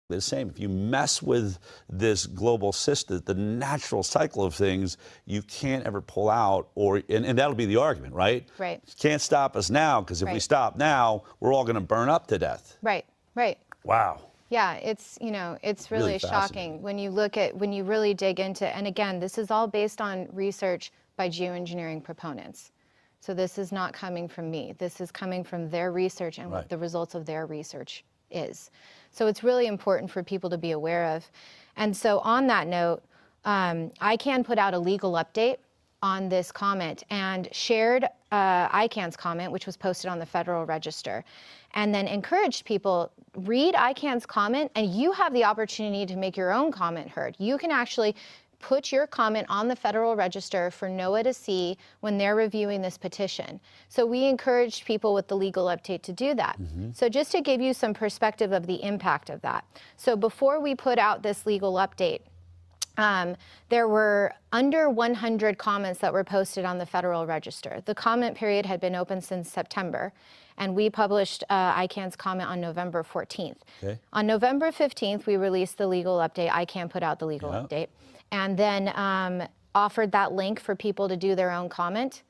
the same. If you mess with this global system, the natural cycle of things, you can't ever pull out, and that'll be the argument, right? Right. You can't stop us now, because if we Right. stop now, we're all going to burn up to death. Right, right. Wow. Yeah, it's, it's really, Really shocking when you really dig into, and again, this is all based on research by geoengineering proponents. So this is not coming from me. This is coming from their research and what the results of their research is. So it's really important for people to be aware of. And so on that note, ICANN put out a legal update on this comment and shared ICANN's comment, which was posted on the Federal Register, and then encouraged people, read ICANN's comment, and you have the opportunity to make your own comment heard. You can actually put your comment on the Federal Register for NOAA to see when they're reviewing this petition. So we encouraged people with the legal update to do that. So just to give you some perspective of the impact of that. So before we put out this legal update, there were under 100 comments that were posted on the Federal Register. The comment period had been open since September, and we published ICANN's comment on November 14th. Okay. On November 15th, we released the legal update. ICANN put out the legal update, and then offered that link for people to do their own comment.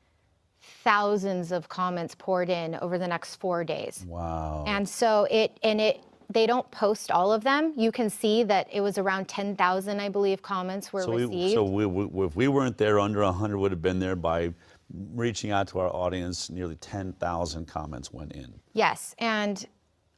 Thousands of comments poured in over the next 4 days. Wow. And so they don't post all of them. You can see that it was around 10,000, I believe, comments were received. If we weren't there, under 100 would have been there. By reaching out to our audience, nearly 10,000 comments went in. Yes, and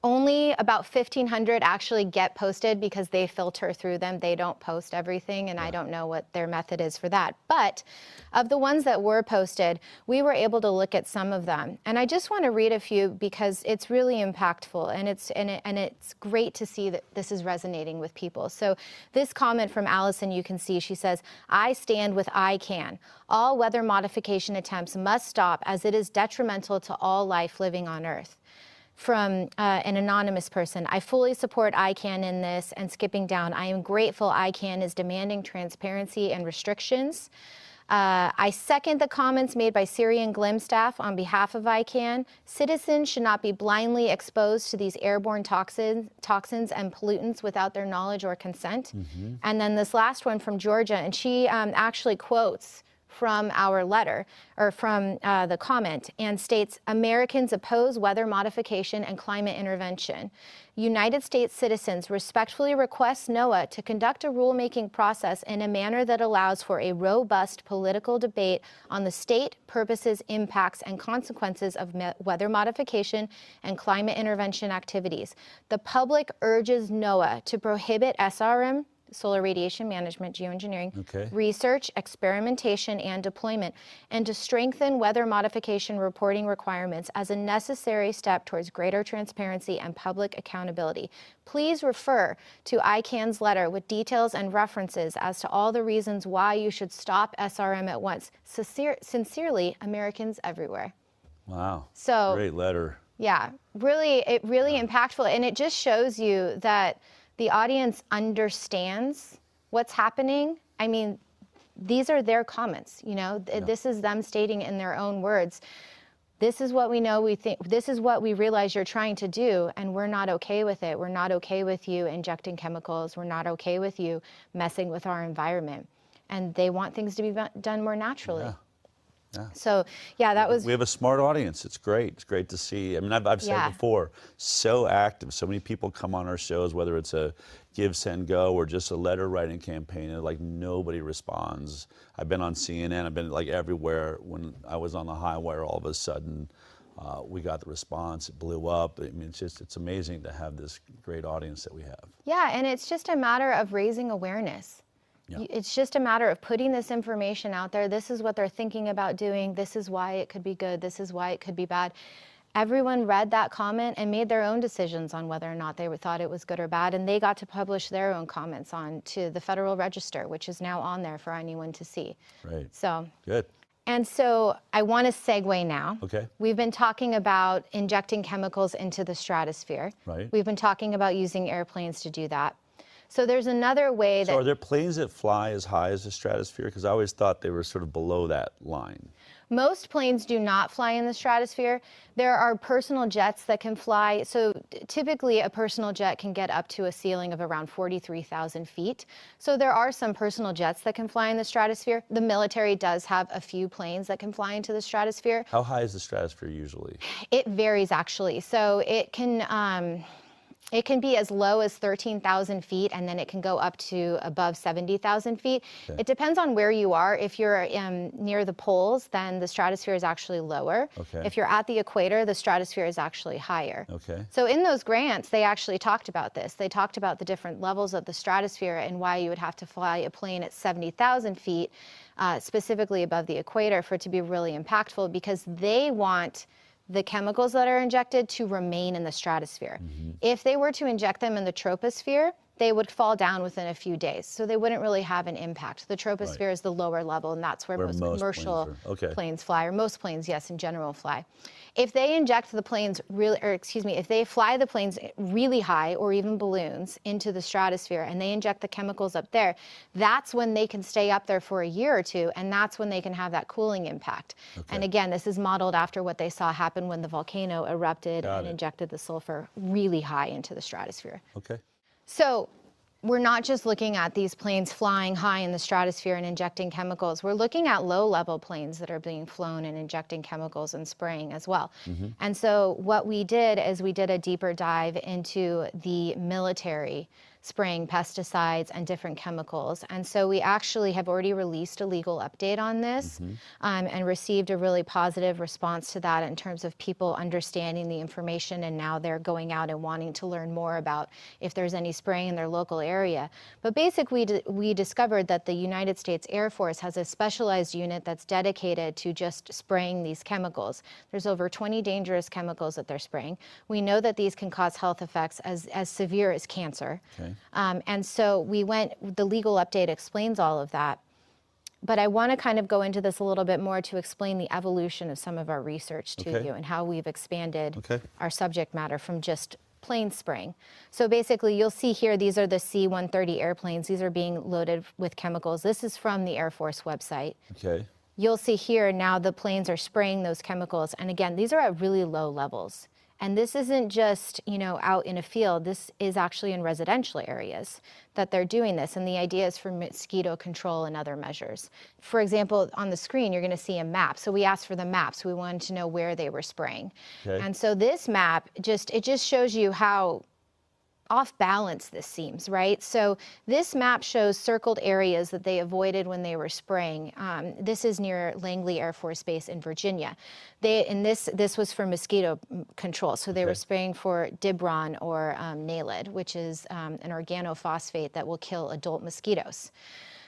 only about 1,500 actually get posted because they filter through them. They don't post everything, and I don't know what their method is for that. But of the ones that were posted, we were able to look at some of them. And I just want to read a few because it's really impactful, and it's great to see that this is resonating with people. So this comment from Allison, you can see, she says, "I stand with ICANN. All weather modification attempts must stop as it is detrimental to all life living on Earth." From an anonymous person, "I fully support ICANN in this," and skipping down, "I am grateful ICANN is demanding transparency and restrictions." "I second the comments made by Syrian GLIM staff on behalf of ICANN. Citizens should not be blindly exposed to these airborne toxins and pollutants without their knowledge or consent." And then this last one from Georgia, and she actually quotes from our letter, or from the comment, and states, "Americans oppose weather modification and climate intervention. United States citizens respectfully request NOAA to conduct a rulemaking process in a manner that allows for a robust political debate on the state, purposes, impacts, and consequences of weather modification and climate intervention activities. The public urges NOAA to prohibit SRM, solar radiation management, geoengineering, research, experimentation, and deployment, and to strengthen weather modification reporting requirements as a necessary step towards greater transparency and public accountability. Please refer to ICANN's letter with details and references as to all the reasons why you should stop SRM at once. Sincerely, Americans everywhere." Wow. So great letter. Yeah, really impactful, and it just shows you that the audience understands what's happening. I mean, these are their comments, This is them stating in their own words, "This is what we know, we think, this is what we realize you're trying to do, and we're not okay with it. We're not okay with you injecting chemicals. We're not okay with you messing with our environment." And they want things to be done more naturally. Yeah. So, yeah, that was... We have a smart audience. It's great. It's great to see. I mean, I've said before, so active. So many people come on our shows, whether it's a Give, Send, Go or just a letter writing campaign, and like nobody responds. I've been on CNN. I've been like everywhere. When I was on the high wire, all of a sudden, we got the response. It blew up. I mean, it's amazing to have this great audience that we have. Yeah, and it's just a matter of raising awareness. Yeah. It's just a matter of putting this information out there. This is what they're thinking about doing. This is why it could be good. This is why it could be bad. Everyone read that comment and made their own decisions on whether or not they thought it was good or bad, and they got to publish their own comments on to the Federal Register, which is now on there for anyone to see. Right. So good. And so I want to segue now. Okay. We've been talking about injecting chemicals into the stratosphere. Right. We've been talking about using airplanes to do that. So there's another way that... So are there planes that fly as high as the stratosphere? Because I always thought they were sort of below that line. Most planes do not fly in the stratosphere. There are personal jets that can fly. So typically a personal jet can get up to a ceiling of around 43,000 feet. So there are some personal jets that can fly in the stratosphere. The military does have a few planes that can fly into the stratosphere. How high is the stratosphere usually? It varies actually. So it can be as low as 13,000 feet, and then it can go up to above 70,000 feet. Okay. It depends on where you are. If you're near the poles, then the stratosphere is actually lower. Okay. If you're at the equator, the stratosphere is actually higher. Okay. So in those grants, they actually talked about this. They talked about the different levels of the stratosphere and why you would have to fly a plane at 70,000 feet, specifically above the equator, for it to be really impactful, because they want the chemicals that are injected to remain in the stratosphere. If they were to inject them in the troposphere, they would fall down within a few days. So they wouldn't really have an impact. The troposphere is the lower level, and that's where most commercial planes fly, or most planes, yes, in general fly. If they inject the planes if they fly the planes really high, or even balloons, into the stratosphere, and they inject the chemicals up there, that's when they can stay up there for a year or two, and that's when they can have that cooling impact. And again, this is modeled after what they saw happen when the volcano erupted and injected the sulfur really high into the stratosphere. Okay. So we're not just looking at these planes flying high in the stratosphere and injecting chemicals. We're looking at low-level planes that are being flown and injecting chemicals and spraying as well. And so what we did is we did a deeper dive into the military spraying pesticides and different chemicals. And so we actually have already released a legal update on this and received a really positive response to that in terms of people understanding the information, and now they're going out and wanting to learn more about if there's any spraying in their local area. But basically, we discovered that the United States Air Force has a specialized unit that's dedicated to just spraying these chemicals. There's over 20 dangerous chemicals that they're spraying. We know that these can cause health effects as severe as cancer. Okay. And so the legal update explains all of that. But I want to kind of go into this a little bit more to explain the evolution of some of our research to you and how we've expanded our subject matter from just plane spraying. So basically, you'll see here, these are the C-130 airplanes. These are being loaded with chemicals. This is from the Air Force website. Okay. You'll see here now the planes are spraying those chemicals. And again, these are at really low levels. And this isn't just, out in a field. This is actually in residential areas that they're doing this. And the idea is for mosquito control and other measures. For example, on the screen, you're going to see a map. So we asked for the maps. We wanted to know where they were spraying. Okay. And so this map, it just shows you how off balance this seems, right? So this map shows circled areas that they avoided when they were spraying. This is near Langley Air Force Base in Virginia. This was for mosquito control. So they were spraying for Dibron or Naled, which is an organophosphate that will kill adult mosquitoes.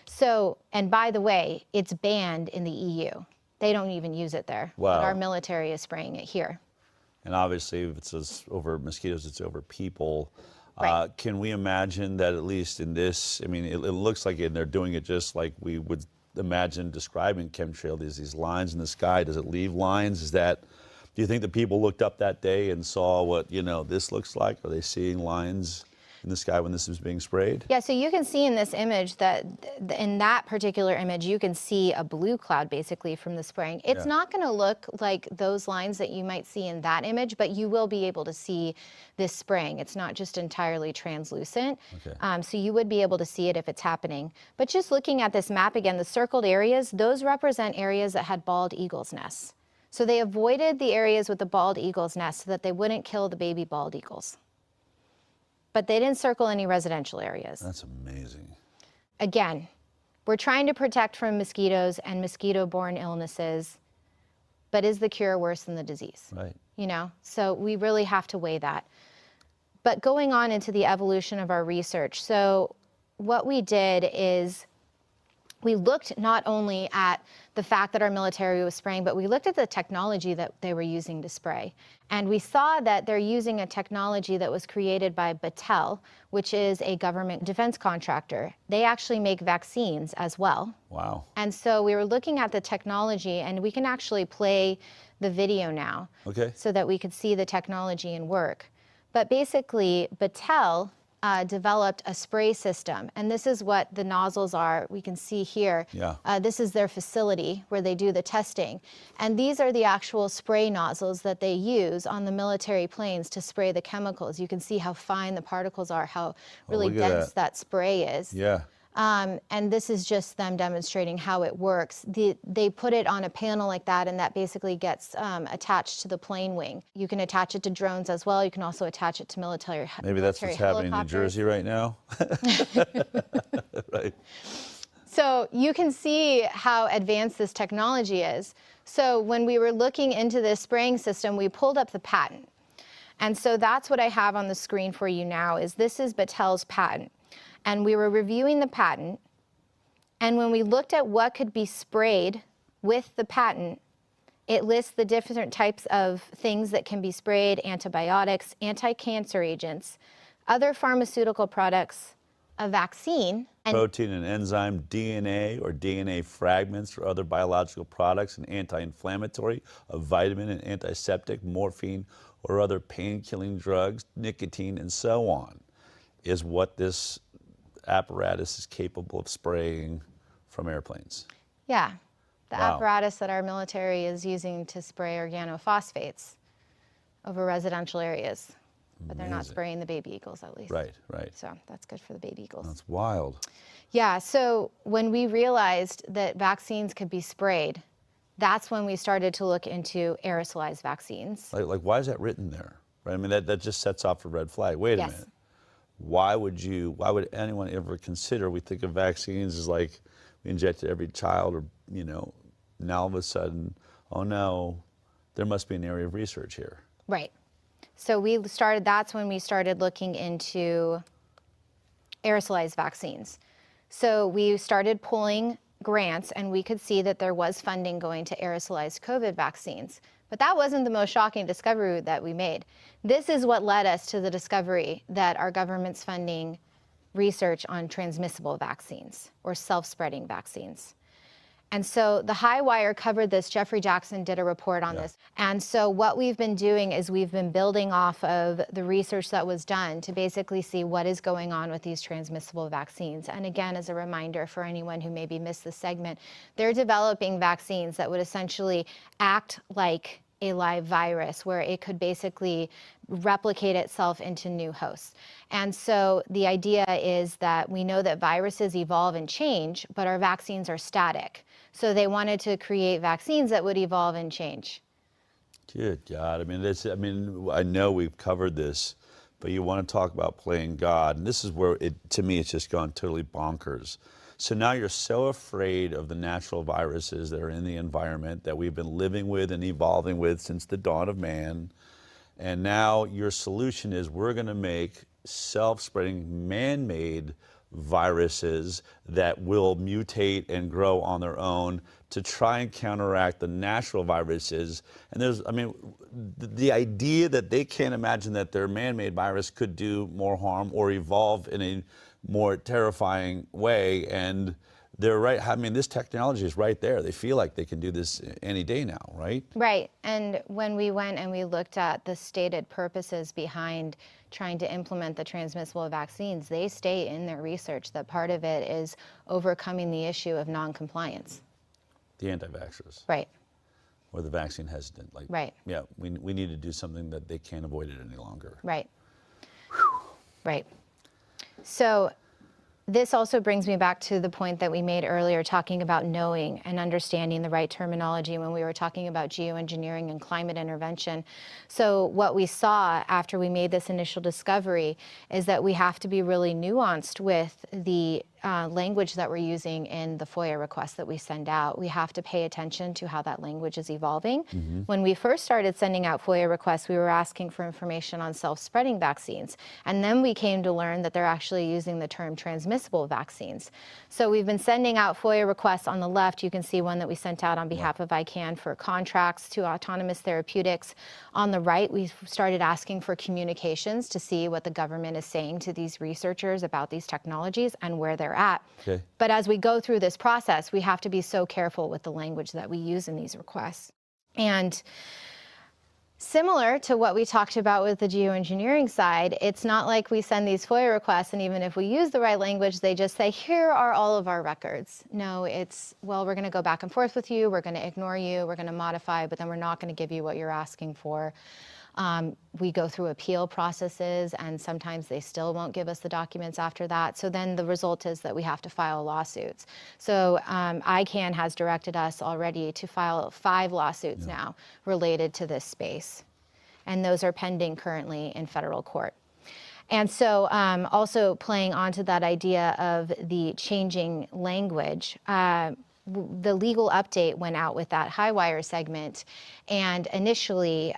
So, and by the way, it's banned in the EU. They don't even use it there. Wow. But our military is spraying it here. And obviously, if it's over mosquitoes, it's over people. Right. Can we imagine that at least in this, I mean, it looks like they're doing it just like we would imagine describing chemtrail, these lines in the sky. Does it leave lines? Do you think the people looked up that day and saw what, this looks like? Are they seeing lines in the sky when this is being sprayed? Yeah, so you can see in this image that in that particular image, you can see a blue cloud basically from the spraying. It's not going to look like those lines that you might see in that image, but you will be able to see this spraying. It's not just entirely translucent. Okay. So you would be able to see it if it's happening. But just looking at this map again, the circled areas, those represent areas that had bald eagles' nests. So they avoided the areas with the bald eagles' nests so that they wouldn't kill the baby bald eagles. But they didn't circle any residential areas. That's amazing. Again, we're trying to protect from mosquitoes and mosquito-borne illnesses, but is the cure worse than the disease? Right. So we really have to weigh that. But going on into the evolution of our research, so what we did is we looked not only at the fact that our military was spraying, but we looked at the technology that they were using to spray. And we saw that they're using a technology that was created by Battelle, which is a government defense contractor. They actually make vaccines as well. Wow. And so we were looking at the technology, and we can actually play the video now. Okay. So that we could see the technology in work. But basically, Battelle developed a spray system. And this is what the nozzles are. We can see here. Yeah. This is their facility where they do the testing. And these are the actual spray nozzles that they use on the military planes to spray the chemicals. You can see how fine the particles are, how really look at dense that spray is. Yeah. And this is just them demonstrating how it works. They put it on a panel like that, and that basically gets attached to the plane wing. You can attach it to drones as well. You can also attach it to military Maybe that's what's happening in New Jersey right now. Right. So you can see how advanced this technology is. So when we were looking into this spraying system, we pulled up the patent. And so that's what I have on the screen for you now, is this is Battelle's patent. And we were reviewing the patent, and when we looked at what could be sprayed with the patent, it lists the different types of things that can be sprayed: antibiotics, anti-cancer agents, other pharmaceutical products, a vaccine. Protein and enzyme, DNA or DNA fragments or other biological products, an anti-inflammatory, a vitamin, an antiseptic, morphine or other pain-killing drugs, nicotine, and so on, is what this apparatus is capable of spraying from airplanes. Yeah, the Wow. apparatus that our military is using to spray organophosphates over residential areas. But they're not Amazing. spraying the baby eagles, at least. Right, right. So that's good for the baby eagles. That's wild. Yeah, so when we realized that vaccines could be sprayed, that's when we started to look into aerosolized vaccines. Like why is that written there? Right? I mean, that just sets off a red flag. Wait a Yes. minute. Why would anyone ever consider, we think of vaccines as like we inject every child, or, now all of a sudden, oh no, there must be an area of research here. Right. So that's when we started looking into aerosolized vaccines. So we started pulling grants, and we could see that there was funding going to aerosolized COVID vaccines. But that wasn't the most shocking discovery that we made. This is what led us to the discovery that our government's funding research on transmissible vaccines or self-spreading vaccines. And so the High Wire covered this. Jeffrey Jackson did a report on this. And so what we've been doing is we've been building off of the research that was done to basically see what is going on with these transmissible vaccines. And again, as a reminder for anyone who maybe missed the segment, they're developing vaccines that would essentially act like a live virus, where it could basically replicate itself into new hosts. And so the idea is that we know that viruses evolve and change, but our vaccines are static. So they wanted to create vaccines that would evolve and change. Good God. I know we've covered this, but you want to talk about playing God. And this is where, to me, it's just gone totally bonkers. So now you're so afraid of the natural viruses that are in the environment that we've been living with and evolving with since the dawn of man. And now your solution is we're going to make self-spreading man-made viruses that will mutate and grow on their own to try and counteract the natural viruses. And the idea that they can't imagine that their man-made virus could do more harm or evolve in a more terrifying way. And they're right. I mean, this technology is right there. They feel like they can do this any day now, right? Right. And when we went and we looked at the stated purposes behind trying to implement the transmissible vaccines, they state in their research that part of it is overcoming the issue of non-compliance. The anti-vaxxers. Right. Or the vaccine hesitant. Right. Yeah, we need to do something that they can't avoid it any longer. Right. Right. So this also brings me back to the point that we made earlier, talking about knowing and understanding the right terminology when we were talking about geoengineering and climate intervention. So what we saw after we made this initial discovery is that we have to be really nuanced with the language that we're using in the FOIA requests that we send out. We have to pay attention to how that language is evolving. Mm-hmm. When we first started sending out FOIA requests, we were asking for information on self-spreading vaccines. And then we came to learn that they're actually using the term transmissible vaccines. So we've been sending out FOIA requests. On the left, you can see one that we sent out on behalf of ICANN for contracts to Autonomous Therapeutics. On the right, we've started asking for communications to see what the government is saying to these researchers about these technologies and where they're at. Okay. But as we go through this process, we have to be so careful with the language that we use in these requests. And Similar to what we talked about with the geoengineering side, it's not like we send these FOIA requests and even if we use the right language, they just say, here are all of our records. No, it's, well, we're going to go back and forth with you, we're going to ignore you, we're going to modify, but then we're not going to give you what you're asking for. We go through appeal processes and sometimes they still won't give us the documents after that. So then the result is that we have to file lawsuits. So ICANN has directed us already to file 5 lawsuits now related to this space. And those are pending currently in federal court. And so also playing onto that idea of the changing language, the legal update went out with that Highwire segment. And initially,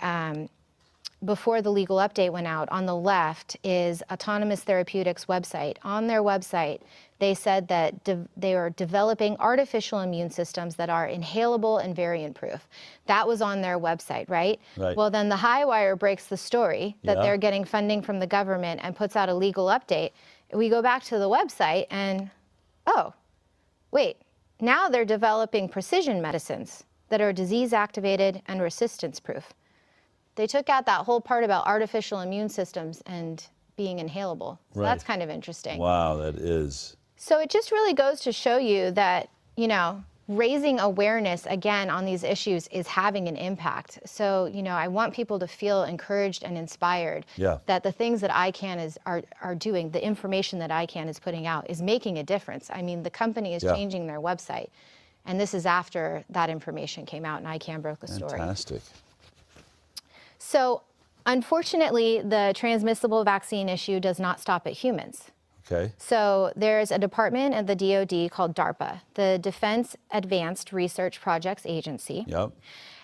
before the legal update went out, on the left is Autonomous Therapeutics website. On their website, they said that they are developing artificial immune systems that are inhalable and variant-proof. That was on their website, right? Well, then the Highwire breaks the story that they're getting funding from the government and puts out a legal update. We go back to the website and, oh, wait, now they're developing precision medicines that are disease-activated and resistance-proof. They took out that whole part about artificial immune systems and being inhalable. So that's kind of interesting. Wow, that is. So it just really goes to show you that, you know, raising awareness again on these issues is having an impact. So, you know, I want people to feel encouraged and inspired that the things that ICANN are doing, the information that ICANN is putting out is making a difference. I mean, the company is changing their website. And this is after that information came out and ICANN broke the story. Fantastic. So, unfortunately, the transmissible vaccine issue does not stop at humans. Okay. So, there's a department at the DoD called DARPA, the Defense Advanced Research Projects Agency. Yep.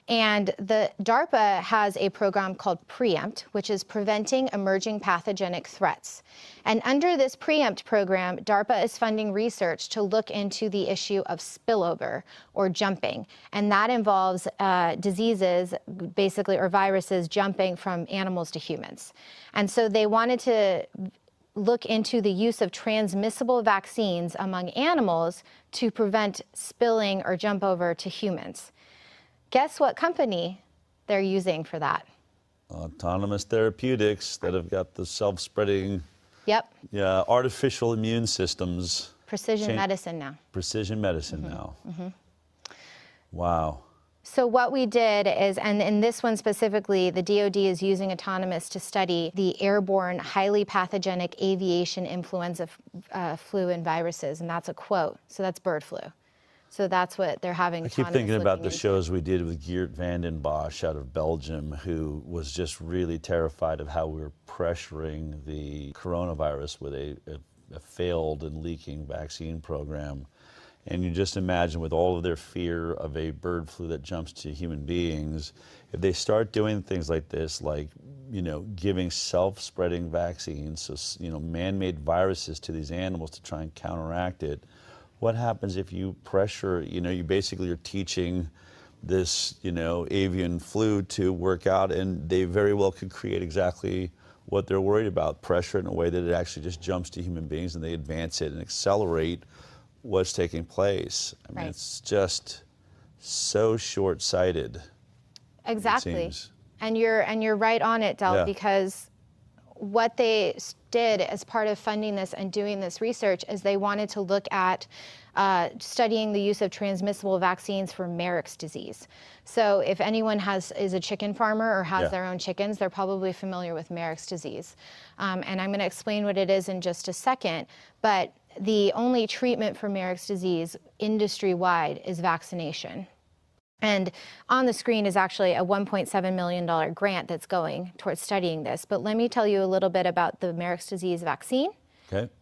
And the DARPA has a program called PREEMPT, which is Preventing Emerging Pathogenic Threats. And under this PREEMPT program, DARPA is funding research to look into the issue of spillover or jumping. And that involves diseases, basically, or viruses jumping from animals to humans. And so they wanted to look into the use of transmissible vaccines among animals to prevent spilling or jump over to humans. Guess what company they're using for that? Autonomous Therapeutics that have got the self-spreading artificial immune systems. Precision medicine now. Precision medicine now. Wow. So what we did is, and in this one specifically, the DoD is using Autonomous to study the airborne, highly pathogenic aviation influenza flu and viruses, and that's a quote. So that's bird flu. So that's what they're having. I keep thinking about the shows we did with Geert Vanden Bosch out of Belgium, who was just really terrified of how we were pressuring the coronavirus with a failed and leaking vaccine program. And you just imagine, with all of their fear of a bird flu that jumps to human beings, if they start doing things like this, like, you know, giving self-spreading vaccines, so, you know, man-made viruses to these animals to try and counteract it, what happens if you pressure, you know, you basically are teaching this, you know, avian flu to work out, and they very well could create exactly what they're worried about, pressure in a way that it actually just jumps to human beings and they advance it and accelerate what's taking place. I mean, it's just so short-sighted. Exactly. And you're right on it, Del, because what they did as part of funding this and doing this research is they wanted to look at studying the use of transmissible vaccines for Marek's disease. So if anyone is a chicken farmer or has their own chickens, they're probably familiar with Marek's disease. And I'm going to explain what it is in just a second. But the only treatment for Marek's disease industry-wide is vaccination. And on the screen is actually a $1.7 million grant that's going towards studying this. But let me tell you a little bit about the Marek's disease vaccine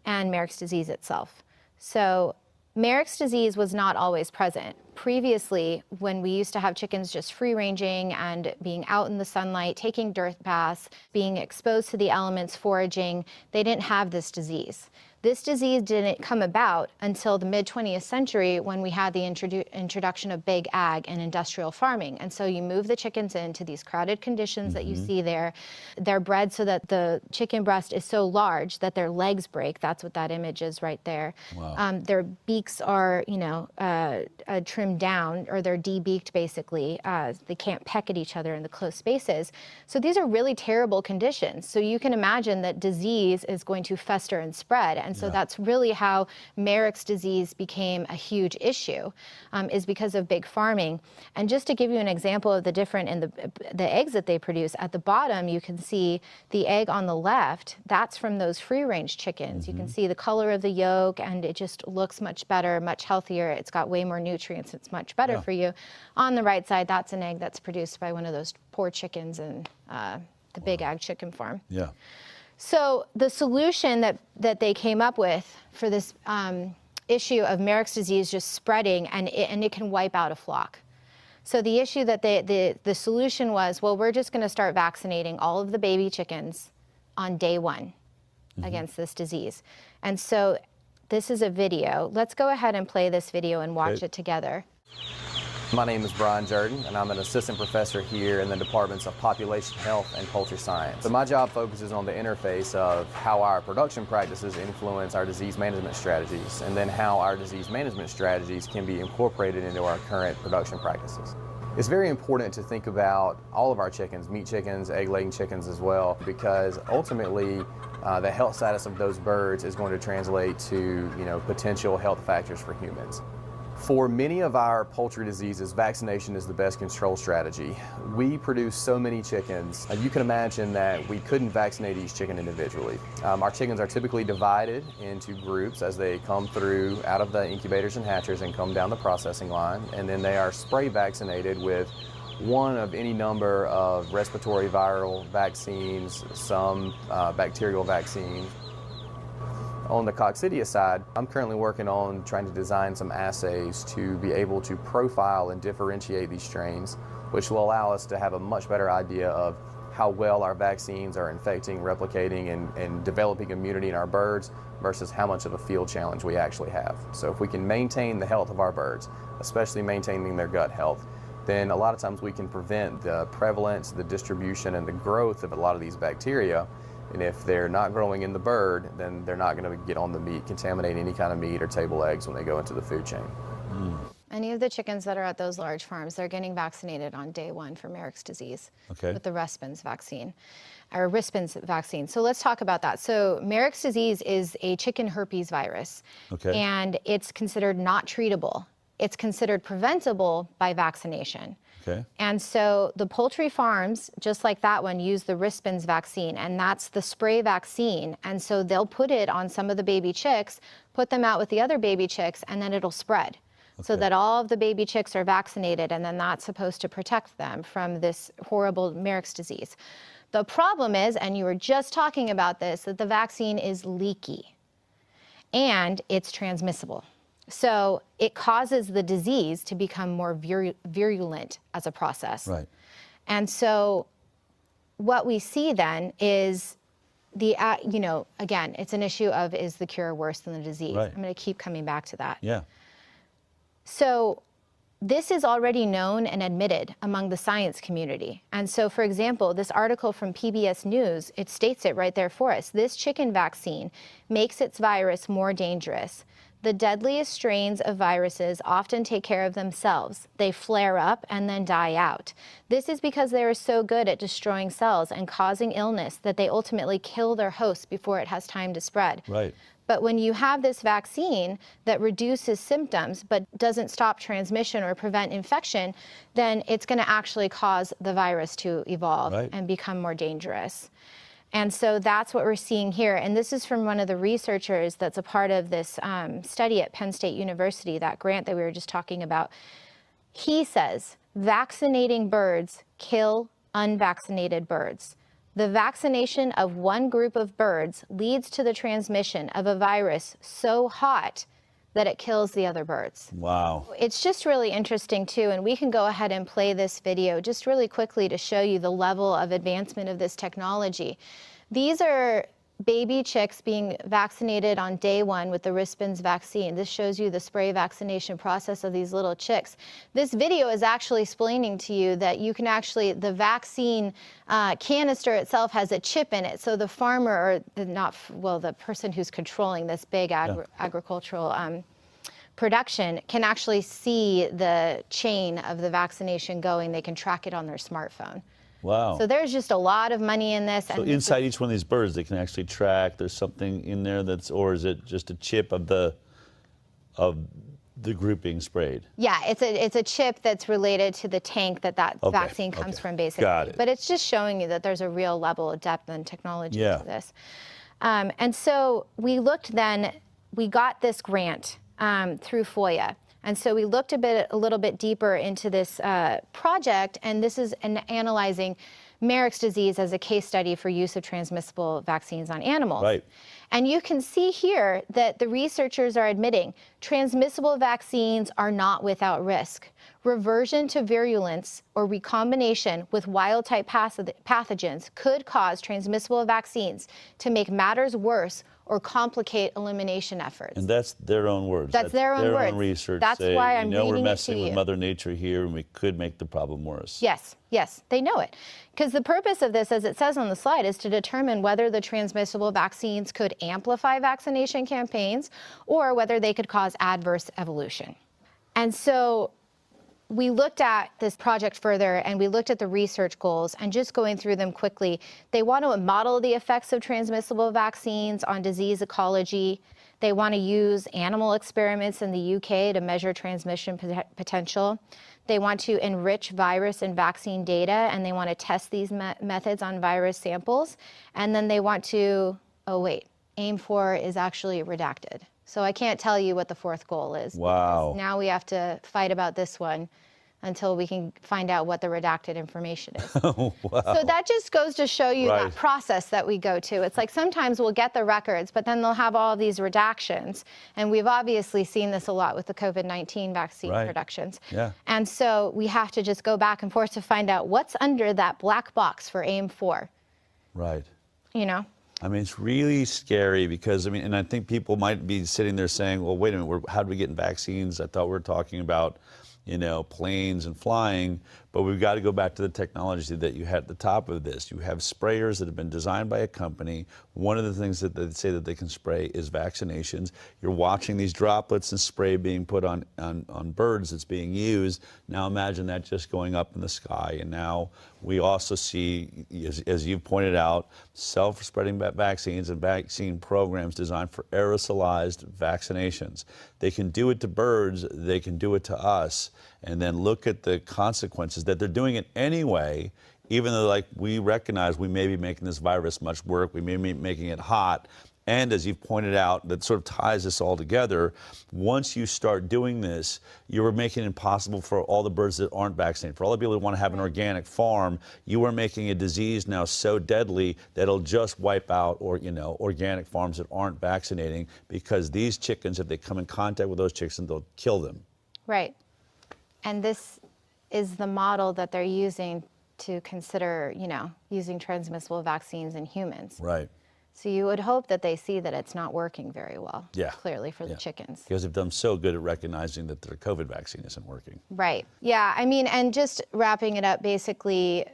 and Marek's disease itself. So Marek's disease was not always present. Previously, when we used to have chickens just free-ranging and being out in the sunlight, taking dirt baths, being exposed to the elements, foraging, they didn't have this disease. This disease didn't come about until the mid-20th century when we had the introduction of big ag and industrial farming. And so you move the chickens into these crowded conditions that you see there. They're bred so that the chicken breast is so large that their legs break. That's what that image is right there. Wow. Their beaks are, you know, trimmed trimmed down, or they're debeaked basically. They can't peck at each other in the close spaces. So these are really terrible conditions. So you can imagine that disease is going to fester and spread. And so that's really how Marek's disease became a huge issue, is because of big farming. And just to give you an example of the different in the eggs that they produce, at the bottom you can see the egg on the left. That's from those free-range chickens. You can see the color of the yolk, and it just looks much better, much healthier. It's got way more nutrients. It's much better for you. On the right side, that's an egg that's produced by one of those poor chickens in the Big Ag Chicken Farm. Yeah. So the solution that they came up with for this issue of Marek's disease just spreading, and it can wipe out a flock. So the issue that the solution was, well, we're just going to start vaccinating all of the baby chickens on day one against this disease. And so this is a video. Let's go ahead and play this video and watch it together. My name is Brian Jordan, and I'm an assistant professor here in the departments of population health and poultry science. So my job focuses on the interface of how our production practices influence our disease management strategies, and then how our disease management strategies can be incorporated into our current production practices. It's very important to think about all of our chickens, meat chickens, egg-laying chickens as well, because ultimately the health status of those birds is going to translate to, potential health factors for humans. For many of our poultry diseases, vaccination is the best control strategy. We produce so many chickens, you can imagine that we couldn't vaccinate each chicken individually. Our chickens are typically divided into groups as they come through out of the incubators and hatcheries and come down the processing line, and then they are spray vaccinated with one of any number of respiratory viral vaccines, some bacterial vaccines. On the coccidia side, I'm currently working on trying to design some assays to be able to profile and differentiate these strains, which will allow us to have a much better idea of how well our vaccines are infecting, replicating, and developing immunity in our birds versus how much of a field challenge we actually have. So if we can maintain the health of our birds, especially maintaining their gut health, then a lot of times we can prevent the prevalence, the distribution, and the growth of a lot of these bacteria. And if they're not growing in the bird, then they're not going to get on the meat, contaminate any kind of meat or table eggs when they go into the food chain. Any of the chickens that are at those large farms, they're getting vaccinated on day one for Marek's disease with the Rispens vaccine, or Rispens vaccine. So let's talk about that. So Marek's disease is a chicken herpes virus, and it's considered not treatable. It's considered preventable by vaccination. And so the poultry farms, just like that one, use the Rispens vaccine, and that's the spray vaccine. And so they'll put it on some of the baby chicks, put them out with the other baby chicks, and then it'll spread. So that all of the baby chicks are vaccinated, and then that's supposed to protect them from this horrible Marek's disease. The problem is, and you were just talking about this, that the vaccine is leaky and it's transmissible. So it causes the disease to become more virulent as a process. And so what we see then is again, it's an issue of, is the cure worse than the disease? I'm going to keep coming back to that. So this is already known and admitted among the science community. And so, for example, this article from PBS News, it states it right there for us. This chicken vaccine makes its virus more dangerous. The deadliest strains of viruses often take care of themselves. They flare up and then die out. This is because they are so good at destroying cells and causing illness that they ultimately kill their host before it has time to spread. But when you have this vaccine that reduces symptoms but doesn't stop transmission or prevent infection, then it's going to actually cause the virus to evolve and become more dangerous. And so that's what we're seeing here. And this is from one of the researchers that's a part of this study at Penn State University, that grant that we were just talking about. He says, vaccinating birds kill unvaccinated birds. The vaccination of one group of birds leads to the transmission of a virus so hot that it kills the other birds. Wow. It's just really interesting too, and we can go ahead and play this video just really quickly to show you the level of advancement of this technology. These are baby chicks being vaccinated on day one with the Rispens vaccine. This shows you the spray vaccination process of these little chicks. This video is actually explaining to you that you can actually, the vaccine canister itself has a chip in it. So the farmer, or the person who's controlling this big agricultural production can actually see the chain of the vaccination going. They can track it on their smartphone. Wow. So there's just a lot of money in this. So inside each one of these birds, they can actually track. There's something in there that's, or is it just a chip of the group being sprayed? Yeah, it's a chip that's related to the tank that vaccine comes from, basically. Got it. But it's just showing you that there's a real level of depth and technology to this. And so we looked then, we got this grant through FOIA. And so we looked a little bit deeper into this project, and this is analyzing Marek's disease as a case study for use of transmissible vaccines on animals. Right. And you can see here that the researchers are admitting transmissible vaccines are not without risk. Reversion to virulence or recombination with wild-type pathogens could cause transmissible vaccines to make matters worse or complicate elimination efforts. And that's their own words. That's their own words. Own research. That's why I'm reading it to you. We're messing with Mother Nature here, and we could make the problem worse. Yes, yes, they know it. Because the purpose of this, as it says on the slide, is to determine whether the transmissible vaccines could amplify vaccination campaigns or whether they could cause adverse evolution. And so we looked at this project further, and we looked at the research goals, and just going through them quickly, they want to model the effects of transmissible vaccines on disease ecology. They want to use animal experiments in the UK to measure transmission potential. They want to enrich virus and vaccine data, and they want to test these methods on virus samples. And then they want to, oh wait, AIM-4 is actually redacted. So I can't tell you what the fourth goal is. Wow. Now we have to fight about this one until we can find out what the redacted information is. Wow. So that just goes to show you Right. that process that we go to. It's like sometimes we'll get the records, but then they'll have all these redactions. And we've obviously seen this a lot with the COVID-19 vaccine Right. productions. Yeah. And so we have to just go back and forth to find out what's under that black box for AIM-4, Right. you know? I mean, it's really scary because, I mean, and I think people might be sitting there saying, well, wait a minute, how do we get vaccines? I thought we were talking about, planes and flying, but we've got to go back to the technology that you had at the top of this. You have sprayers that have been designed by a company. One of the things that they say that they can spray is vaccinations. You're watching these droplets and spray being put on birds that's being used. Now imagine that just going up in the sky. And now we also see, as you've pointed out, self-spreading vaccines and vaccine programs designed for aerosolized vaccinations. They can do it to birds, they can do it to us, and then look at the consequences that they're doing it anyway, even though, like, we recognize we may be making this virus much worse, we may be making it hot. And as you've pointed out, that sort of ties this all together. Once you start doing this, you're making it impossible for all the birds that aren't vaccinated. For all the people that want to have an organic farm, you are making a disease now so deadly that it'll just wipe out organic farms that aren't vaccinating, because these chickens, if they come in contact with those chickens, they'll kill them. Right. And this is the model that they're using to consider, using transmissible vaccines in humans. Right. So you would hope that they see that it's not working very well, Yeah. clearly, for the chickens. Because they've done so good at recognizing that their COVID vaccine isn't working. Right. Yeah. I mean, and just wrapping it up, basically,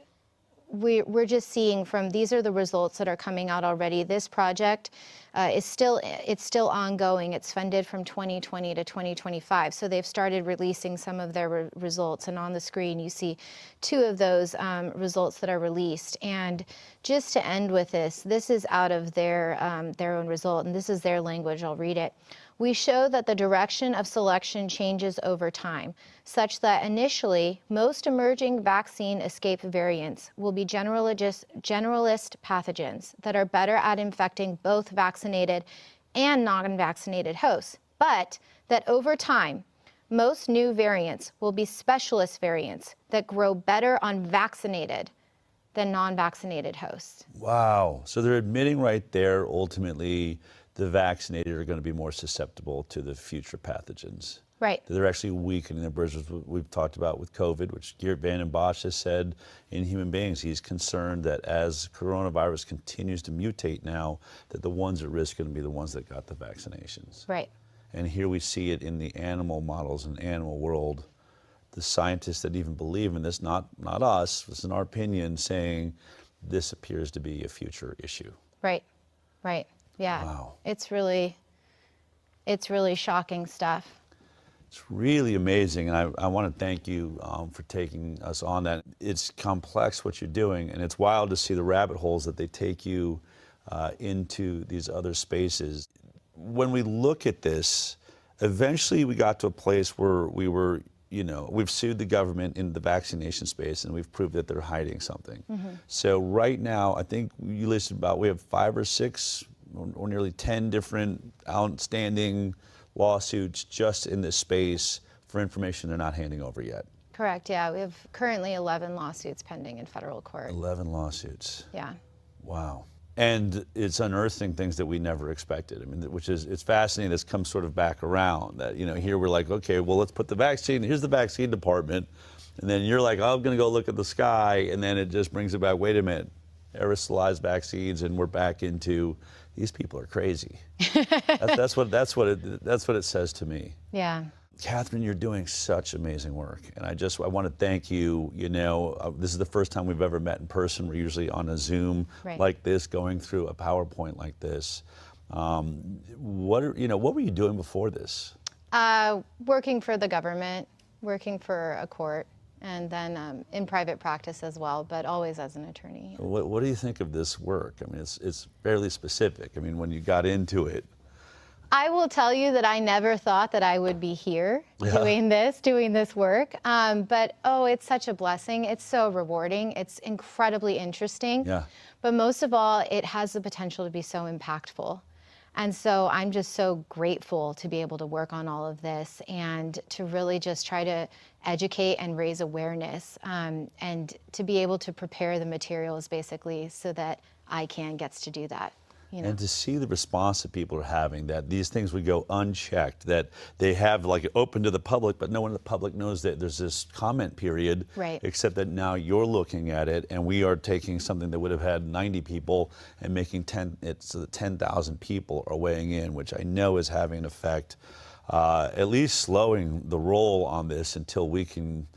we're just seeing these are the results that are coming out already. This project it's still ongoing. It's funded from 2020 to 2025. So they've started releasing some of their results. And on the screen, you see two of those results that are released. And just to end with this is out of their own result, and this is their language. I'll read it. We show that the direction of selection changes over time, such that initially, most emerging vaccine escape variants will be generalist pathogens that are better at infecting both vaccinated and non-vaccinated hosts, but that over time, most new variants will be specialist variants that grow better on vaccinated than non-vaccinated hosts. Wow. So they're admitting right there, ultimately, the vaccinated are going to be more susceptible to the future pathogens. Right. They're actually weakening their birds, which we've talked about with COVID, which Geert Vanden Bossche has said in human beings. He's concerned that as coronavirus continues to mutate now, that the ones at risk are going to be the ones that got the vaccinations. Right. And here we see it in the animal models in the animal world. The scientists that even believe in this, not us, it's in our opinion, saying this appears to be a future issue. Right. Right. Yeah. Wow. It's really shocking stuff. It's really amazing, and I want to thank you for taking us on that. It's complex what you're doing, and it's wild to see the rabbit holes that they take you into these other spaces. When we look at this, eventually we got to a place where we were, we've sued the government in the vaccination space, and we've proved that they're hiding something. So right now, I think you listed we have 5 or 6 or nearly 10 different outstanding lawsuits just in this space for information they're not handing over yet. Correct, yeah. We have currently 11 lawsuits pending in federal court. 11 lawsuits. Yeah. Wow. And it's unearthing things that we never expected. I mean, it's fascinating. This comes sort of back around that, here we're like, okay, well, let's put the vaccine, here's the vaccine department. And then you're like, oh, I'm going to go look at the sky. And then it just brings it back, wait a minute, aerosolized vaccines, and we're back into, these people are crazy. That's what it says to me. Yeah. Catherine, you're doing such amazing work, and I want to thank you. This is the first time we've ever met in person. We're usually on a Zoom like this, going through a PowerPoint like this. What were you doing before this? Working for the government, working for a court, and then in private practice as well, but always as an attorney. What do you think of this work? I mean, it's fairly specific. I mean, when you got into it. I will tell you that I never thought that I would be here doing this work. But it's such a blessing. It's so rewarding. It's incredibly interesting. Yeah. But most of all, it has the potential to be so impactful. And so I'm just so grateful to be able to work on all of this and to really just try to educate and raise awareness, and to be able to prepare the materials basically so that ICAN gets to do that. And to see the response that people are having, that these things would go unchecked, that they have like open to the public, but no one in the public knows that there's this comment period, except that now you're looking at it, and we are taking something that would have had 90 people and making it so that 10,000 people are weighing in, which I know is having an effect, at least slowing the roll on this until we can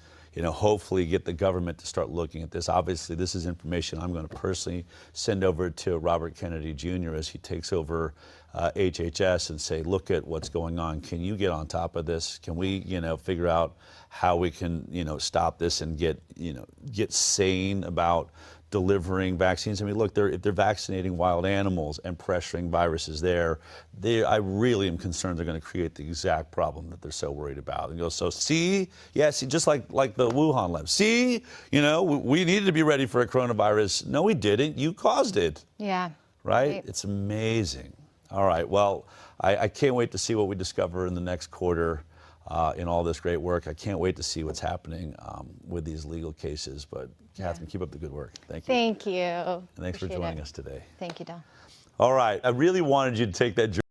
hopefully get the government to start looking at this. Obviously, this is information I'm going to personally send over to Robert Kennedy Jr. as he takes over HHS and say, look at what's going on. Can you get on top of this? Can we, figure out how we can, stop this and get sane about delivering vaccines? I mean, look, if they're vaccinating wild animals and pressuring viruses there, I really am concerned they're going to create the exact problem that they're so worried about. And so see, just like the Wuhan lab. See, we needed to be ready for a coronavirus. No, we didn't. You caused it. Yeah. Right? It's amazing. All right. Well, I can't wait to see what we discover in the next quarter. In all this great work. I can't wait to see what's happening with these legal cases. But Catherine, keep up the good work. Thank you. Thank you. And thanks for joining us today. Thank you, Del. All right. I really wanted you to take that journey.